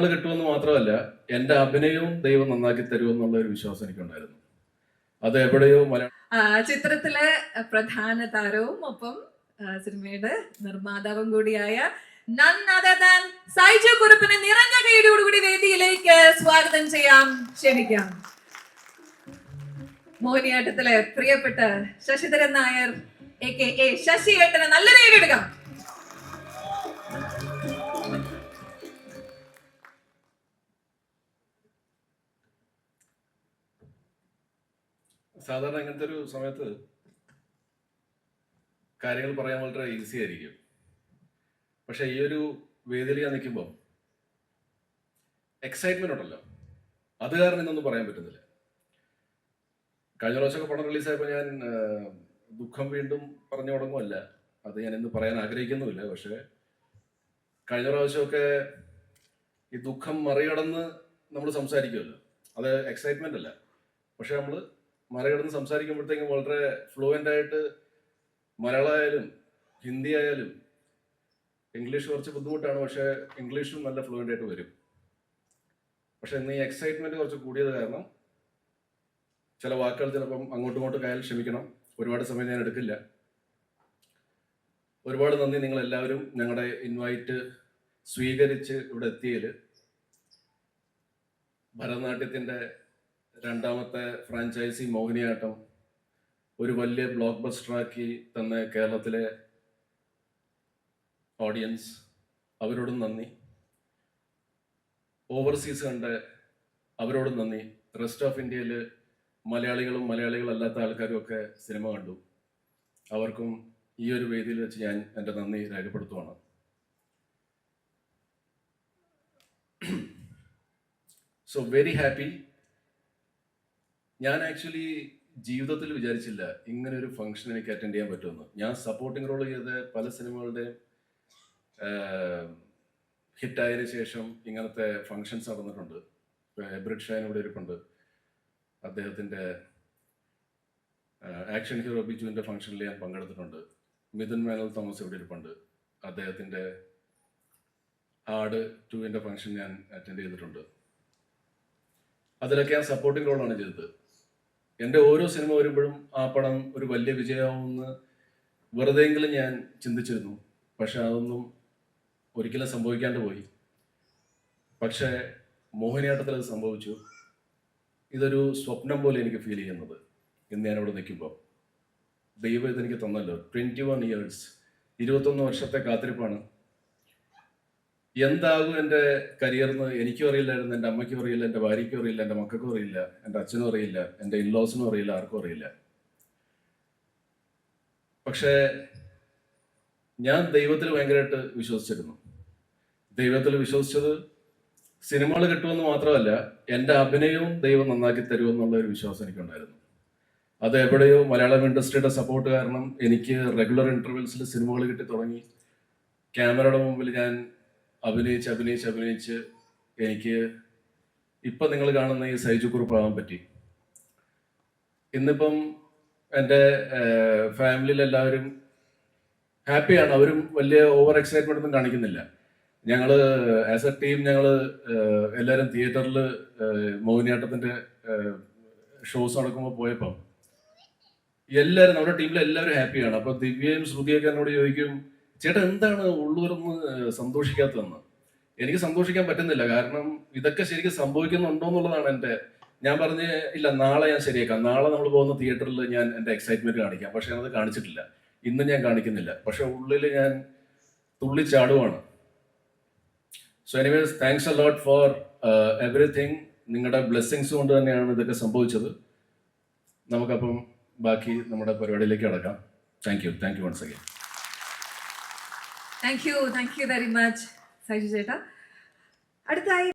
കിട്ടുമെന്ന് മാത്രമല്ല എന്റെ അഭിനയവും ദൈവം നന്നാക്കി തരുമെന്നുള്ള ഒരു വിശ്വാസം എനിക്കുണ്ടായിരുന്നു. അത് എവിടെയോ ചിത്രത്തിലെ പ്രധാന താരവും ഒപ്പം സിനിമയുടെ നിർമ്മാതാവും കൂടിയായ none other than സൈജു കുറുപ്പിനെ നിറഞ്ഞ കൈയോടുകൂടി വേദിയിലേക്ക് സ്വാഗതം ചെയ്യാം, ക്ഷണിക്കാം. മോഹിനിയാട്ടത്തിലെ പ്രിയപ്പെട്ട ശശിധരൻ നായർ AKA ശശി ഏട്ടനെ നല്ല നേരിടുക. സാധാരണ ഇങ്ങനത്തെ ഒരു സമയത്ത് കാര്യങ്ങൾ പറയാൻ വളരെ ഈസി ആയിരിക്കും. പക്ഷെ ഈ ഒരു വേദിയിൽ ഞാൻ നിൽക്കുമ്പോൾ എക്സൈറ്റ്മെന്റ് ഉണ്ടല്ലോ, അത് കാരണം ഇന്നൊന്നും പറയാൻ പറ്റുന്നില്ല. കഴിഞ്ഞ പ്രാവശ്യമൊക്കെ പടം റിലീസായപ്പോൾ ഞാൻ ദുഃഖം വീണ്ടും പറഞ്ഞു തുടങ്ങുമല്ല, അത് ഞാൻ ഇന്ന് പറയാൻ ആഗ്രഹിക്കുന്നുമില്ല. പക്ഷെ കഴിഞ്ഞ പ്രാവശ്യമൊക്കെ ഈ ദുഃഖം മറികടന്ന് നമ്മൾ സംസാരിക്കുമല്ലോ, അത് എക്സൈറ്റ്മെന്റ് അല്ല. പക്ഷെ നമ്മൾ മറികടന്ന് സംസാരിക്കുമ്പോഴത്തേക്കും വളരെ ഫ്ലുവൻ്റ് ആയിട്ട് മലയാളം ആയാലും ഹിന്ദി ആയാലും ഇംഗ്ലീഷ് കുറച്ച് ബുദ്ധിമുട്ടാണ്, പക്ഷേ ഇംഗ്ലീഷും നല്ല ഫ്ലുവൻ്റ് ആയിട്ട് വരും. പക്ഷെ ഇന്ന് ഈ എക്സൈറ്റ്മെന്റ് കുറച്ച് കൂടിയത് കാരണം ചില വാക്കുകൾ ചിലപ്പം അങ്ങോട്ടും ഇങ്ങോട്ടും കയ്യിൽ ക്ഷമിക്കണം. ഒരുപാട് സമയം ഞാൻ എടുക്കില്ല. ഒരുപാട് നന്ദി നിങ്ങൾ എല്ലാവരും ഞങ്ങളുടെ ഇൻവൈറ്റ് സ്വീകരിച്ച് ഇവിടെ എത്തിയതിൽ. ഭരതനാട്യത്തിൻ്റെ രണ്ടാമത്തെ ഫ്രാഞ്ചൈസി മോഹിനിയാട്ടം ഒരു വലിയ ബ്ലോക്ക് ബസ്റ്ററാക്കി തന്ന കേരളത്തിലെ ഓഡിയൻസ്, അവരോടും നന്ദി. ഓവർസീസ് കണ്ട അവരോടും നന്ദി. റെസ്റ്റ് ഓഫ് ഇന്ത്യയിൽ മലയാളികളും മലയാളികളല്ലാത്ത ആൾക്കാരും ഒക്കെ സിനിമ കണ്ടു. അവർക്കും ഈ ഒരു വേദിയിൽ വെച്ച് ഞാൻ എൻ്റെ നന്ദി രേഖപ്പെടുത്തുവാണ്. So very happy. ഞാൻ ആക്ച്വലി ജീവിതത്തിൽ വിചാരിച്ചില്ല ഇങ്ങനെ ഒരു ഫംഗ്ഷൻ എനിക്ക് അറ്റൻഡ് ചെയ്യാൻ പറ്റുമെന്ന്. ഞാൻ സപ്പോർട്ടിംഗ് റോൾ ചെയ്ത പല സിനിമകളുടെയും ഹിറ്റായതിനു ശേഷം ഇങ്ങനത്തെ ഫങ്ഷൻസ് നടന്നിട്ടുണ്ട്. എബ്രിഡ് ഷൈൻ ഇവിടെ ഇരിപ്പുണ്ട്, അദ്ദേഹത്തിൻ്റെ ആക്ഷൻ ഹീറോ ബിജുവിൻ്റെ ഫംഗ്ഷനിൽ ഞാൻ പങ്കെടുത്തിട്ടുണ്ട്. മിഥുൻ മേനൽ തോമസ് ഇവിടെ ഇരിപ്പുണ്ട്, അദ്ദേഹത്തിൻ്റെ ആട് 2 ഫംഗ്ഷൻ ഞാൻ അറ്റൻഡ് ചെയ്തിട്ടുണ്ട്. അതിലൊക്കെ ഞാൻ സപ്പോർട്ടിംഗ് റോളാണ് ചെയ്തത്. എൻ്റെ ഓരോ സിനിമ വരുമ്പോഴും ആ പടം ഒരു വലിയ വിജയമാവുമെന്ന് വെറുതെയെങ്കിലും ഞാൻ ചിന്തിച്ചിരുന്നു. പക്ഷെ അതൊന്നും ഒരിക്കലും സംഭവിക്കാണ്ട് പോയി. പക്ഷേ മോഹിനിയാട്ടത്തിൽ അത് സംഭവിച്ചു. ഇതൊരു സ്വപ്നം പോലെ എനിക്ക് ഫീൽ ചെയ്യുന്നത് ഇന്ന് ഞാനിവിടെ നിൽക്കുമ്പോൾ. ദൈവം ഇതെനിക്ക് തന്നല്ലോ. 21 years, 21 വർഷത്തെ കാത്തിരിപ്പാണ്. എന്താകും എൻ്റെ കരിയറിന് എനിക്കും അറിയില്ലായിരുന്നു, എൻ്റെ അമ്മയ്ക്കും അറിയില്ല, എൻ്റെ ഭാര്യയ്ക്കും അറിയില്ല, എൻ്റെ മക്കൾക്കും അറിയില്ല, എൻ്റെ അച്ഛനും അറിയില്ല, എൻ്റെ ഇൻലോസിനും അറിയില്ല, ആർക്കും അറിയില്ല. പക്ഷേ ഞാൻ ദൈവത്തിൽ ഭയങ്കരമായിട്ട് വിശ്വസിച്ചിരുന്നു. ദൈവത്തിൽ വിശ്വസിച്ചത് സിനിമകൾ കിട്ടുമെന്ന് മാത്രമല്ല എൻ്റെ അഭിനയവും ദൈവം നന്നാക്കി തരുമെന്നുള്ള ഒരു വിശ്വാസം എനിക്കുണ്ടായിരുന്നു. അത് എവിടെയോ മലയാളം ഇൻഡസ്ട്രിയുടെ സപ്പോർട്ട് കാരണം എനിക്ക് റെഗുലർ ഇൻ്റർവെൽസിൽ സിനിമകൾ കിട്ടി തുടങ്ങി. ക്യാമറയുടെ മുമ്പിൽ ഞാൻ അഭിനയിച്ച് എനിക്ക് ഇപ്പം നിങ്ങൾ കാണുന്ന ഈ സൈജു കുറുപ്പാകാൻ പറ്റി. ഇന്നിപ്പം എൻ്റെ ഫാമിലിയിലെല്ലാവരും ഹാപ്പിയാണ്. അവരും വലിയ ഓവർ എക്സൈറ്റ്മെൻ്റ് ഒന്നും കാണിക്കുന്നില്ല. ഞങ്ങൾ ആസ് എ ടീം എല്ലാവരും തിയേറ്ററിൽ മോഹിനിയാട്ടത്തിൻ്റെ ഷോസ് നടക്കുമ്പോൾ പോയപ്പം എല്ലാവരും നമ്മുടെ ടീമിലെ എല്ലാവരും ഹാപ്പിയാണ്. അപ്പോൾ ദിവ്യയും ശ്രുതിയൊക്കെ എന്നോട് ചോദിക്കും, ചേട്ടാ എന്താണ് ഉള്ളൂരൊന്ന് സന്തോഷിക്കാത്തതെന്ന്. എനിക്ക് സന്തോഷിക്കാൻ പറ്റുന്നില്ല, കാരണം ഇതൊക്കെ ശരിക്കും സംഭവിക്കുന്നുണ്ടോ എന്നുള്ളതാണ് ഞാൻ പറഞ്ഞ് ഇല്ല, നാളെ ഞാൻ ശരിയാക്കാം, നാളെ നമ്മൾ പോകുന്ന തിയേറ്ററിൽ ഞാൻ എൻ്റെ എക്സൈറ്റ്മെന്റ് കാണിക്കാം. പക്ഷെ അത് കാണിച്ചിട്ടില്ല, ഇന്ന് ഞാൻ കാണിക്കുന്നില്ല. പക്ഷെ ഉള്ളിൽ ഞാൻ തുള്ളിച്ചാടുവാണ്. So anyways, thanks a lot for everything. നിങ്ങളുടെ ബ്ലെസ്സിങ്സ് കൊണ്ട് തന്നെയാണ് ഇതൊക്കെ സംഭവിച്ചത്. നമുക്കപ്പം ബാക്കി നമ്മുടെ പരിപാടിയിലേക്ക് കടക്കാം. Thank you once again. Thank you very much Saiju ചേട്ടാ. അടുത്തായി